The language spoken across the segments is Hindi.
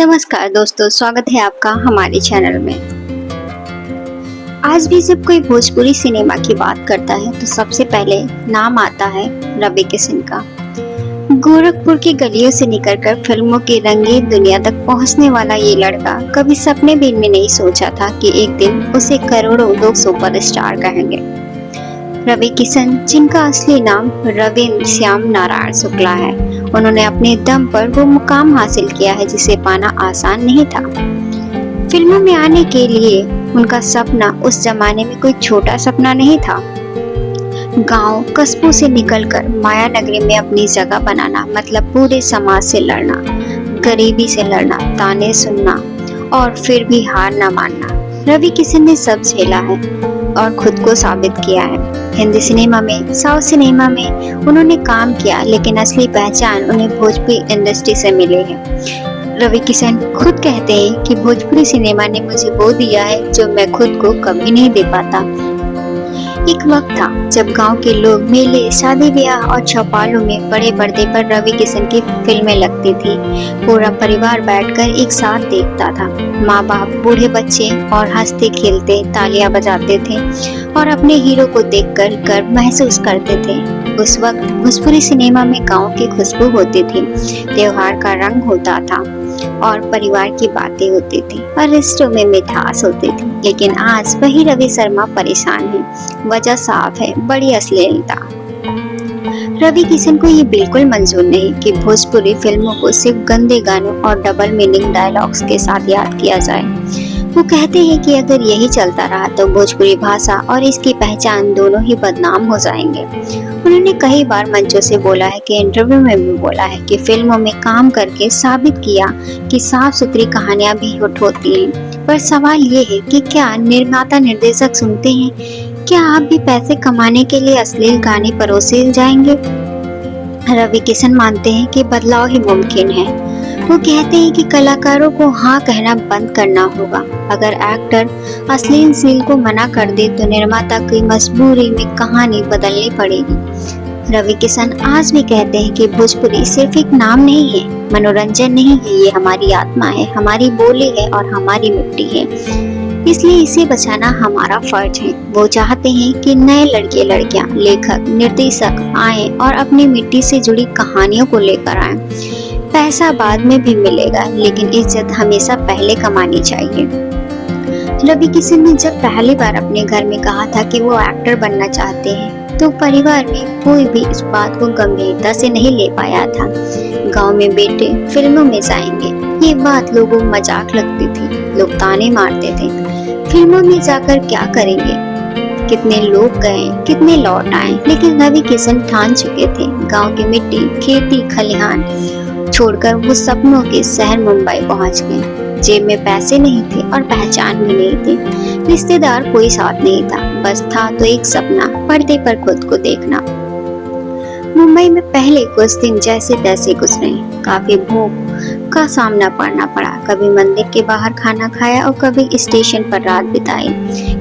नमस्कार दोस्तों, स्वागत है आपका हमारे चैनल में। आज भी जब कोई भोजपुरी सिनेमा की बात करता है तो सबसे पहले नाम आता है रवि किशन का। गोरखपुर की गलियों से निकलकर फिल्मों की रंगीन दुनिया तक पहुंचने वाला ये लड़का कभी सपने भी में नहीं सोचा था कि एक दिन उसे करोड़ों लोग सुपरस्टार कहेंगे। रवि किशन, जिनका असली नाम रविंद्र श्याम नारायण शुक्ला है, उन्होंने अपने दम पर वो मुकाम हासिल किया है जिसे पाना आसान नहीं था। फिल्मों में आने के लिए उनका सपना उस जमाने में कोई छोटा सपना नहीं था। गांव कस्बों से निकलकर माया नगरी में अपनी जगह बनाना मतलब पूरे समाज से लड़ना, गरीबी से लड़ना, ताने सुनना और फिर भी हार न मानना। रवि किशन ने सब झेला है और खुद को साबित किया है। हिंदी सिनेमा में, साउथ सिनेमा में उन्होंने काम किया, लेकिन असली पहचान उन्हें भोजपुरी इंडस्ट्री से मिली है। रवि किशन खुद कहते हैं कि भोजपुरी सिनेमा ने मुझे वो दिया है जो मैं खुद को कभी नहीं दे पाता। एक वक्त था जब गांव के लोग मेले, शादी ब्याह और चौपालों में बड़े पर्दे पर रवि किशन की फिल्में लगती थी। पूरा परिवार बैठकर एक साथ देखता था। माँ बाप, बूढ़े बच्चे और हंसते खेलते तालियां बजाते थे और अपने हीरो को देखकर गर्व महसूस करते थे। उस वक्त भोजपुरी सिनेमा में गांव की खुशबू होती थी, त्योहार का रंग होता था और परिवार की बातें होती थी और रिश्तों में मिठास होती थी। लेकिन आज वही रवि शर्मा परेशान है। वजह साफ है, बड़ी अश्लीलता। रवि किशन को ये बिल्कुल मंजूर नहीं कि भोजपुरी फिल्मों को सिर्फ गंदे गानों और डबल मीनिंग डायलॉग्स के साथ याद किया जाए। वो कहते हैं कि अगर यही चलता रहा तो भोजपुरी भाषा और इसकी पहचान दोनों ही बदनाम हो जाएंगे। उन्होंने कई बार मंचों से बोला है कि इंटरव्यू में भी बोला है कि फिल्मों में काम करके साबित किया कि साफ सुथरी कहानियां भी हिट होती हैं। पर सवाल ये है कि क्या निर्माता निर्देशक सुनते हैं? क्या आप भी पैसे कमाने के लिए अश्लील गाने परोसे जाएंगे? रवि किशन मानते हैं कि बदलाव ही मुमकिन है। वो कहते हैं कि कलाकारों को हाँ कहना बंद करना होगा। अगर एक्टर अश्लील सीन को मना कर दे तो निर्माता की मजबूरी में कहानी बदलनी पड़ेगी। रवि किशन आज भी कहते हैं कि भोजपुरी सिर्फ एक नाम नहीं है, मनोरंजन नहीं है, ये हमारी आत्मा है, हमारी बोली है और हमारी मिट्टी है, इसलिए इसे बचाना हमारा फर्ज है। वो चाहते हैं कि नए लड़के लड़कियां, लेखक, निर्देशक आए और अपनी मिट्टी से जुड़ी कहानियों को लेकर आए। पैसा बाद में भी मिलेगा, लेकिन इज्जत हमेशा पहले कमानी चाहिए। रवि किशन ने जब पहली बार अपने घर में कहा था कि वो एक्टर बनना चाहते हैं तो परिवार में कोई भी इस बात को गंभीरता से नहीं ले पाया था। गांव में बेटे फिल्मों में जाएंगे, ये बात लोगों को मजाक लगती थी। लोग ताने मारते थे, फिल्मों में जाकर क्या करेंगे? कितने लोग गए, कितने लौट आए, लेकिन रवि किशन ठान चुके थे। गांव की मिट्टी, खेती, खलिहान छोड़कर वो सपनों के शहर मुंबई पहुंच गए। जेब में पैसे नहीं थे और पहचान भी नहीं थी, रिश्तेदार कोई साथ नहीं था, बस था तो एक सपना, पर्दे पर खुद को देखना। मुंबई में पहले कुछ दिन जैसे तैसे गुजरे। काफी भूख का सामना करना पड़ा। कभी मंदिर के बाहर खाना खाया और कभी स्टेशन पर रात बिताई,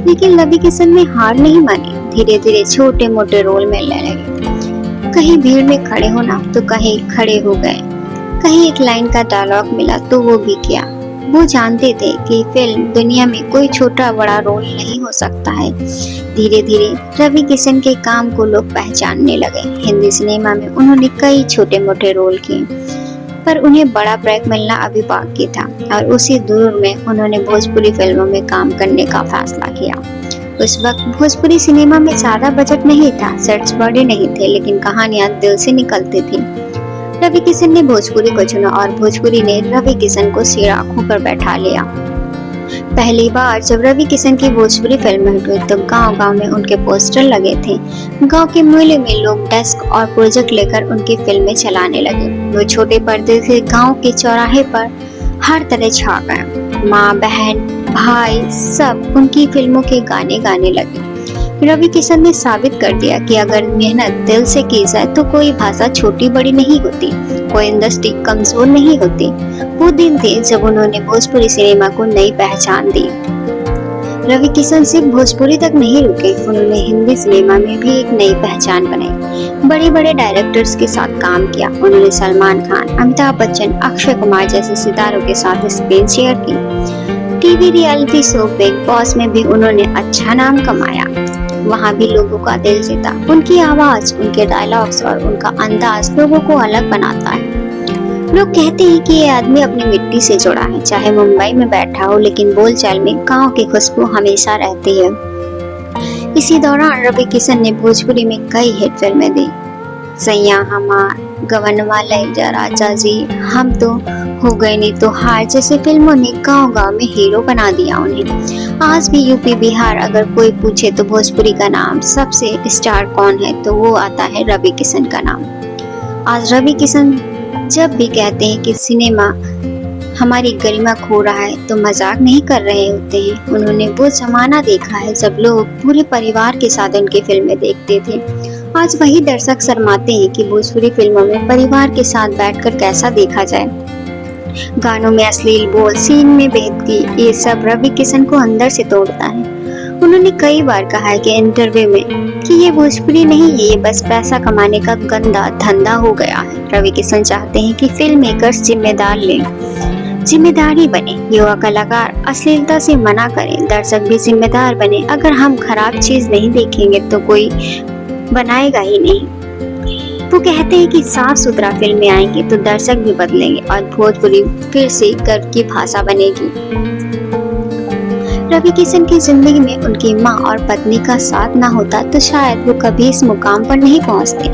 लेकिन रवि किशन ने हार नहीं मानी। धीरे धीरे छोटे मोटे रोल मिलने लगे। कहीं भीड़ में खड़े होना तो कहीं खड़े हो गए, कहीं एक लाइन का डायलॉग मिला तो वो भी किया। वो जानते थे कि फिल्म दुनिया में कोई छोटा बड़ा रोल नहीं हो सकता है। धीरे धीरे रवि किशन के काम को लोग पहचानने लगे। हिंदी सिनेमा में उन्होंने कई छोटे मोटे रोल किए, पर उन्हें बड़ा ब्रेक मिलना अभी बाकी था और उसी दौर में उन्होंने भोजपुरी फिल्मों में काम करने का फैसला किया। उस वक्त भोजपुरी सिनेमा में ज्यादा बजट नहीं था, सेट्स बड़े नहीं थे, लेकिन कहानियां दिल से निकलती थी। रवि किशन ने भोजपुरी को चुना और भोजपुरी ने रवि किशन को सिर आंखों पर बैठा लिया। पहली बार जब रवि किशन की भोजपुरी फिल्म हिट हुई तो गांव-गांव में उनके पोस्टर लगे थे। गांव के मेले में लोग डेस्क और प्रोजेक्ट लेकर उनकी फिल्में चलाने लगे। वो छोटे पर्दे से गांव के चौराहे पर हर तरह छा गए। माँ, बहन, भाई सब उनकी फिल्मों के गाने गाने लगे। रवि किशन ने साबित कर दिया कि अगर मेहनत दिल से की जाए तो कोई भाषा छोटी बड़ी नहीं होती, कोई इंडस्ट्री कमजोर नहीं होती। वो दिन थे जब उन्होंने भोजपुरी सिनेमा को नई पहचान दी। रवि किशन सिर्फ भोजपुरी तक नहीं रुके, उन्होंने हिंदी सिनेमा में भी एक नई पहचान बनाई। बड़े बड़े डायरेक्टर्स के साथ काम किया। उन्होंने सलमान खान, अमिताभ बच्चन, अक्षय कुमार जैसे सितारों के साथ स्क्रीन शेयर की। TV reality show big boss में भी उन्होंने अच्छा नाम कमाया, वहाँ भी लोगों का दिल जीता। उनकी आवाज, उनके डायलॉग्स और उनका अंदाज लोगों को अलग बनाता है। लोग कहते हैं कि ये आदमी अपनी मिट्टी से जुड़ा है, चाहे मुंबई में बैठा हो, लेकिन बोलचाल में गांव की खुशबू हमेशा रहती है। इसी दौरान रवि किशन ने भोजपुरी में कई हिट फिल्में दी। सैया हमार, गवनवा लैजा राजा जी, हम तो हो गए नहीं तो हार जैसे फिल्मों ने गांव गांव में हीरो बना दिया उन्हें। आज भी यूपी बिहार अगर कोई पूछे तो भोजपुरी का नाम सबसे स्टार कौन है, तो वो आता है रवि किशन का नाम। आज रवि किशन जब भी कहते हैं कि सिनेमा हमारी गरिमा खो रहा है, तो मजाक नहीं कर रहे होते हैं। उन्होंने वो जमाना देखा है जब लोग पूरे परिवार के साथ उनकी फिल्में देखते थे। आज वही दर्शक शर्माते हैं कि भोजपुरी फिल्मों में परिवार के साथ बैठकर कैसा देखा जाए। गानों में अश्लील बोल, सीन में बेइज्जती, ये सब रवि किशन को अंदर से तोड़ता है। उन्होंने कई बार कहा है कि इंटरव्यू में कि ये भोजपुरी नहीं है, ये बस पैसा कमाने का गंदा धंधा हो गया है। रवि किशन चाहते हैं कि फिल्म मेकर्स जिम्मेदार लें, जिम्मेदारी बने, युवा कलाकार अश्लीलता से मना करें, दर्शक भी जिम्मेदार बने। अगर हम खराब चीज नहीं देखेंगे तो कोई बनाएगा ही नहीं। वो कहते हैं कि साफ सुथरा फिल्में आएंगी तो दर्शक भी बदलेंगे और भोजपुरी फिर से गर्व की भाषा बनेगी। रवि किशन की जिंदगी में उनकी माँ और पत्नी का साथ ना होता तो शायद वो कभी इस मुकाम पर नहीं पहुँचते।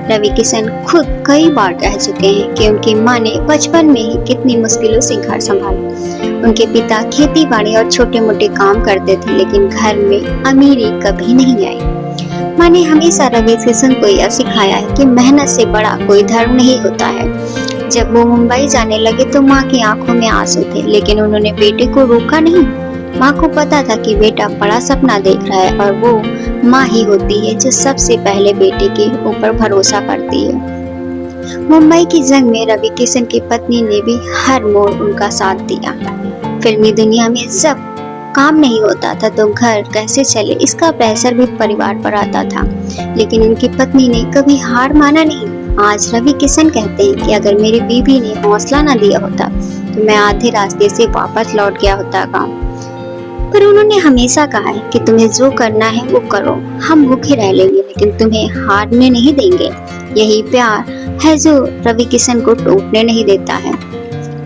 रवि किशन खुद कई बार कह चुके हैं कि उनकी माँ ने बचपन में ही कितनी मुश्किलों से घर संभाला। उनके पिता खेती बाड़ी और छोटे मोटे काम करते थे, लेकिन घर में अमीरी कभी नहीं आई। माँ ने हमेशा रवि किशन को यह सिखाया है कि मेहनत से बड़ा कोई धर्म नहीं होता है। जब वो मुंबई जाने लगे तो माँ की आंखों में आंसू थे, लेकिन उन्होंने बेटे को रोका नहीं। माँ को पता था कि बेटा बड़ा सपना देख रहा है और वो माँ ही होती है जो सबसे पहले बेटे के ऊपर भरोसा करती है। मुंबई की जंग में रवि किशन की पत्नी ने भी हर मोड़ उनका साथ दिया। फिल्मी दुनिया में जब काम नहीं होता था तो घर कैसे चले, इसका प्रेशर भी परिवार पर आता था, लेकिन उनकी पत्नी ने कभी हार माना नहीं। आज रवि किशन कहते हैं कि अगर मेरी बीवी ने हौसला न दिया होता तो मैं आधे रास्ते से वापस लौट गया होता गाँव। पर उन्होंने हमेशा कहा है कि तुम्हें जो करना है वो करो, हम भूखे रह लेंगे लेकिन तुम्हें हारने नहीं देंगे। यही प्यार है जो रवि किशन को टूटने नहीं देता है।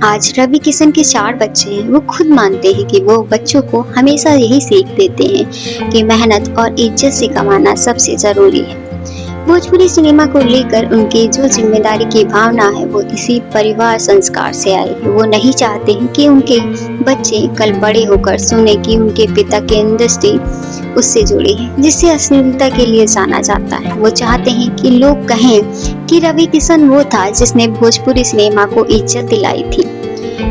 आज रवि किशन के 4 बच्चे हैं। वो खुद मानते हैं कि वो बच्चों को हमेशा यही सीख देते हैं कि मेहनत और इज्जत से कमाना सबसे जरूरी है। भोजपुरी सिनेमा को लेकर उनकी जो जिम्मेदारी की भावना है वो इसी परिवार संस्कार से आई है। वो नहीं चाहते हैं कि उनके बच्चे कल बड़े होकर सुने कि उनके पिता की इंडस्ट्री उससे जुड़ी है जिससे अश्लीलता के लिए जाना जाता है। वो चाहते हैं कि लोग कहें कि रवि किशन वो था जिसने भोजपुरी सिनेमा को इज्जत दिलाई थी।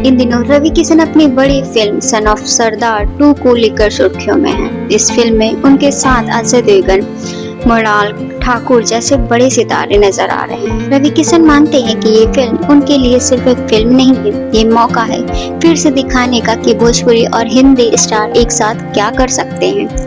इन दिनों रवि किशन अपनी बड़ी फिल्म सन ऑफ सरदार 2 को लेकर सुर्खियों में है। इस फिल्म में उनके साथ अजय देवगन, मृणाल ठाकुर जैसे बड़े सितारे नजर आ रहे हैं। रवि किशन मानते हैं कि ये फिल्म उनके लिए सिर्फ एक फिल्म नहीं है, ये मौका है फिर से दिखाने का कि भोजपुरी और हिंदी स्टार एक साथ क्या कर सकते हैं।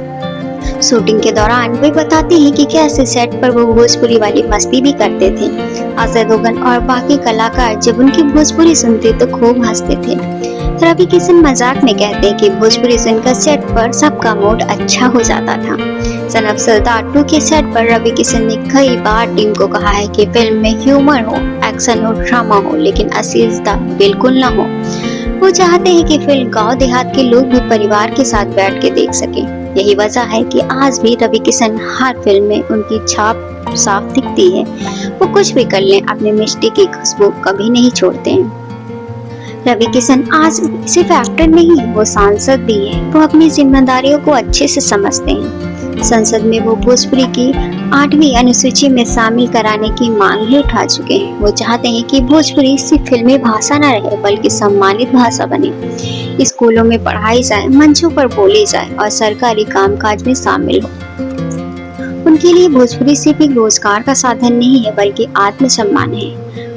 शूटिंग के दौरान वे बताते हैं कि कैसे सेट पर वो भोजपुरी वाली मस्ती भी करते थे। अजय देवगन और बाकी कलाकार जब उनकी भोजपुरी सुनते तो खूब हंसते थे। रवि किशन मजाक में कहते हैं कि भोजपुरी सुनकर सेट पर सबका मूड अच्छा हो जाता था। सन ऑफ सरदार 2 के सेट पर रवि किशन ने कई बार टीम को कहा है कि फिल्म में ह्यूमर हो, एक्शन हो, ड्रामा हो, लेकिन अश्लीलता बिल्कुल न हो। वो चाहते हैं कि फिल्म गांव देहात के लोग भी परिवार के साथ बैठ के देख सके। यही वजह है कि आज भी रवि किशन हर फिल्म में उनकी छाप साफ दिखती है। वो कुछ भी कर लें, अपनी मिष्टी की खुशबू कभी नहीं छोड़ते हैं। रवि किशन आज सिर्फ एक्टर नहीं, वो सांसद भी है। वो अपनी जिम्मेदारियों को अच्छे से समझते हैं। संसद में वो भोजपुरी की 8वीं अनुसूची में शामिल कराने की मांग भी उठा चुके हैं। वो चाहते हैं कि भोजपुरी सिर्फ फिल्मी भाषा न रहे बल्कि सम्मानित भाषा बने। स्कूलों में पढ़ाई जाए, मंचों पर बोली जाए और सरकारी कामकाज में शामिल हो। उनके लिए भोजपुरी सिर्फ एक रोजगार का साधन नहीं है बल्कि आत्मसम्मान है।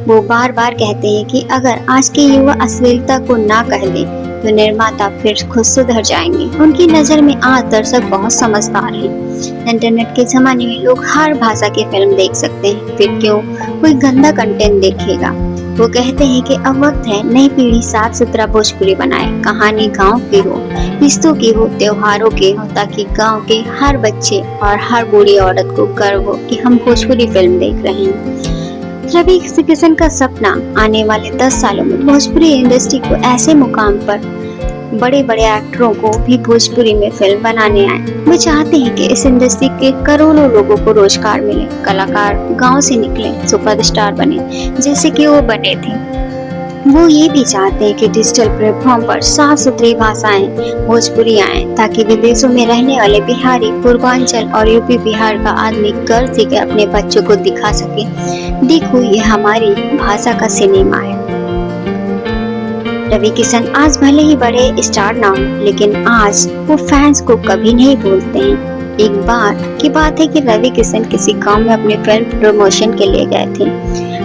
वो बार बार कहते हैं कि अगर आज के युवा अश्लीलता को ना कह दे तो निर्माता फिर खुद सुधर जाएंगे। उनकी नजर में आज दर्शक बहुत समझदार हैं। इंटरनेट के जमाने में लोग हर भाषा की फिल्म देख सकते हैं, फिर क्यों कोई गंदा कंटेंट देखेगा। वो कहते हैं कि अब वक्त है नई पीढ़ी साफ सुथरा भोजपुरी बनाए, कहानी गांव की हो, रिश्तों की हो, त्योहारों की हो, ताकि गांव के हर बच्चे और हर बूढ़ी औरत को गर्व हो कि हम भोजपुरी फिल्म देख रहे हैं। रवि किशन का सपना आने वाले 10 सालों में भोजपुरी इंडस्ट्री को ऐसे मुकाम पर बड़े बड़े एक्टरों को भी भोजपुरी में फिल्म बनाने आए। वो चाहते हैं कि इस इंडस्ट्री के करोड़ों लोगों को रोजगार मिले, कलाकार गांव से निकले, सुपरस्टार बने जैसे कि वो बने थे। वो ये भी चाहते हैं कि डिजिटल प्लेटफॉर्म पर साफ सुथरी भाषाएं भोजपुरी आए, ताकि विदेशों में रहने वाले बिहारी, पूर्वांचल और यूपी बिहार का आदमी गर्व से अपने बच्चों को दिखा सके, देखो ये हमारी भाषा का सिनेमा है। रवि किशन आज भले ही बड़े स्टार ना हो, लेकिन आज वो फैंस को कभी नहीं भूलते हैं। एक बार की बात है कि रवि किशन किसी गांव में अपने फिल्म प्रमोशन के लिए गए थे।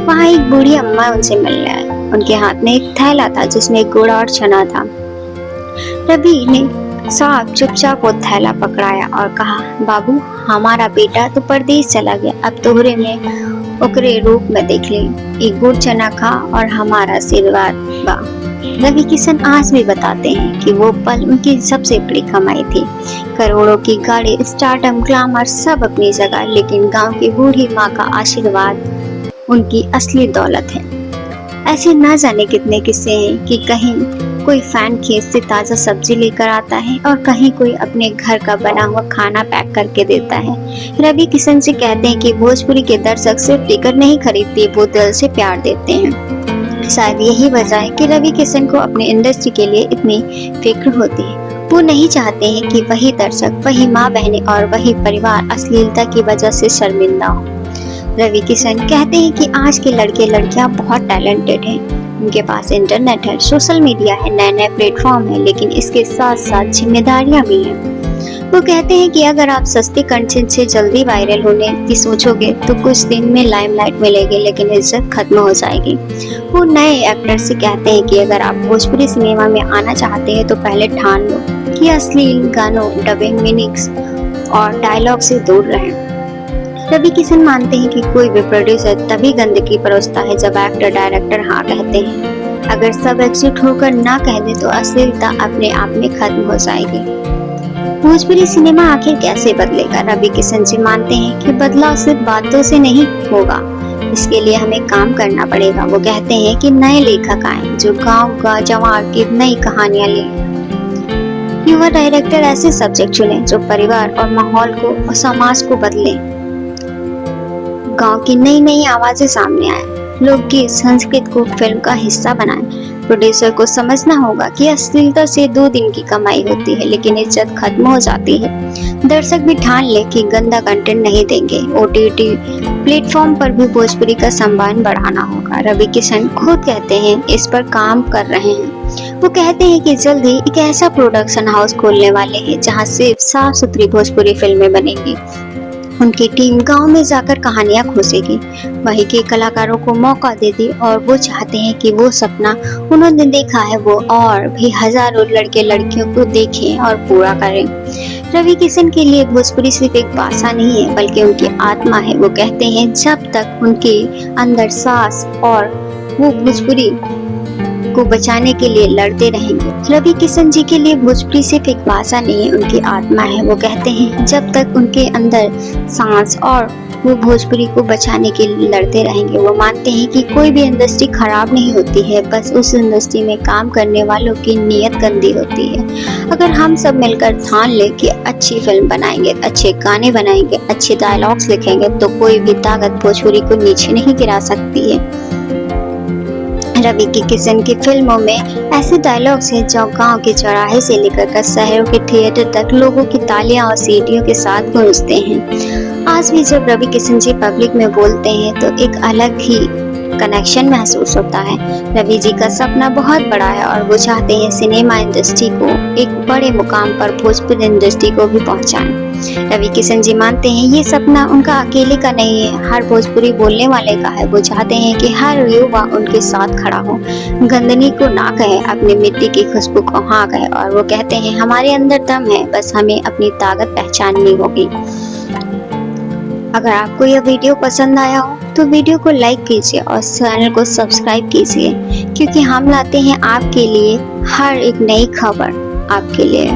वहाँ एक बूढ़ी अम्मा उनसे मिलने आई। उनके हाथ में एक थैला था जिसमें गुड़ और चना था। रवि ने साहब चुपचाप वो थैला पकड़ाया और कहा, बाबू हमारा बेटा तो परदेश चला गया, अब तोहरे में ओकरे रूप में देख ले, एक गुड़ चना खा और हमारा आशीर्वाद बा। रवि किशन आज भी बताते हैं कि वो पल उनकी सबसे बड़ी कमाई थी। करोड़ों की गाड़ी, स्टारडम, ग्लैमर सब अपनी जगह, लेकिन गांव की बूढ़ी माँ का आशीर्वाद उनकी असली दौलत है। ऐसे ना जाने कितने किस्से हैं कि कहीं कोई फैन खेत से ताजा सब्जी लेकर आता है और कहीं कोई अपने घर का बना हुआ खाना पैक करके देता है। रवि किशन से कहते हैं कि भोजपुरी के दर्शक सिर्फ टिकट नहीं खरीदते, वो दिल से प्यार देते हैं। शायद यही वजह है कि रवि किशन को अपने इंडस्ट्री के लिए इतनी फिक्र होती है। वो नहीं चाहते हैं कि वही दर्शक, वही माँ बहनें और वही परिवार अश्लीलता की वजह से शर्मिंदा हो। रवि किशन कहते हैं कि आज के लड़के लड़कियां बहुत टैलेंटेड हैं। उनके पास इंटरनेट है, सोशल मीडिया है, नए नए प्लेटफॉर्म है, लेकिन इसके साथ साथ जिम्मेदारियां भी हैं। वो कहते हैं कि अगर आप सस्ते कंटेंट से जल्दी वायरल होने की सोचोगे तो कुछ दिन में लाइमलाइट मिलेगी, लेकिन इज्जत खत्म हो जाएगी। वो नए एक्टर से कहते हैं कि अगर आप भोजपुरी सिनेमा में आना चाहते हैं तो पहले ठान लो कि अश्लील गानों, डबिंग, मिमिक्स और डायलॉग से दूर रहें। रवि किशन मानते हैं कि कोई भी प्रोड्यूसर तभी गंदगी परोसता है जब एक्टर डायरेक्टर हाँ कहते हैं। अगर सब एकजुट होकर ना कह दे तो अश्लीलता अपने आप में खत्म हो जाएगी। भोजपुरी सिनेमा आखिर कैसे बदलेगा? रवि किशन जी मानते हैं कि बदलाव सिर्फ बातों से नहीं होगा, इसके लिए हमें काम करना पड़ेगा। वो कहते हैं कि नए लेखक आए जो गांव का जवान की नई कहानियां ले। युवा डायरेक्टर ऐसे सब्जेक्ट चुने जो परिवार और माहौल को और समाज को बदले। गांव की नई नई आवाजें सामने आए, लोकगीत, संस्कृत को फिल्म का हिस्सा बनाए। प्रोड्यूसर को समझना होगा कि अश्लीलता से 2 दिन की कमाई होती है, लेकिन इज्जत खत्म हो जाती है। दर्शक भी ठान ले कि गंदा कंटेंट नहीं देंगे। OTT प्लेटफॉर्म पर भी भोजपुरी का सम्मान बढ़ाना होगा। रवि किशन खुद कहते हैं इस पर काम कर रहे हैं। वो कहते हैं कि जल्द ही एक ऐसा प्रोडक्शन हाउस खोलने वाले हैं जहां सिर्फ साफ सुथरी भोजपुरी फिल्में बनेंगी। उनकी टीम गांव में जाकर कहानियां खोजेगी, वहीं के कलाकारों को मौका देगी और वो चाहते हैं कि वो सपना उन्होंने देखा है वो और भी हजारों लड़के लड़कियों को देखें और पूरा करें। रवि किशन के लिए भोजपुरी सिर्फ एक भाषा नहीं है बल्कि उनकी आत्मा है। वो कहते हैं जब तक उनके अंदर सांस और वो भोजपुरी को बचाने के लिए लड़ते रहेंगे। रवि किशन जी के लिए भोजपुरी सिर्फ एक भाषा नहीं है, उनकी आत्मा है। वो कहते हैं जब तक उनके अंदर सांस और वो भोजपुरी को बचाने के लिए लड़ते रहेंगे। वो मानते हैं कि कोई भी इंडस्ट्री खराब नहीं होती है, बस उस इंडस्ट्री में काम करने वालों की नीयत गंदी होती है। अगर हम सब मिलकर ठान ले कि अच्छी फिल्म बनाएंगे, अच्छे गाने बनाएंगे, अच्छे डायलॉग्स लिखेंगे तो कोई भी ताकत भोजपुरी को नीचे नहीं गिरा सकती है। रवि किशन की फिल्मों में ऐसे डायलॉग्स हैं जो गांव के चौराहे से लेकर शहरों के थिएटर तक लोगों की तालियां और सीटियों के साथ गूंजते हैं। आज भी जब रवि किशन जी पब्लिक में बोलते हैं तो एक अलग ही कनेक्शन महसूस होता है। रवि जी का सपना बहुत बड़ा है और वो चाहते हैं सिनेमा इंडस्ट्री को एक बड़े मुकाम पर भोजपुरी इंडस्ट्री को भी पहुंचाएं। रवि किशन जी मानते हैं ये सपना उनका अकेले का नहीं है, हर भोजपुरी बोलने वाले का है। वो चाहते हैं कि हर युवा उनके साथ खड़ा हो, गंदगी को ना कहे, अपनी मिट्टी की खुशबू को हाँ कहे। और वो कहते हैं हमारे अंदर दम है, बस हमें अपनी ताकत पहचाननी होगी। अगर आपको यह वीडियो पसंद आया हो तो वीडियो को लाइक कीजिए और चैनल को सब्सक्राइब कीजिए, क्योंकि हम लाते हैं आपके लिए हर एक नई खबर आपके लिए।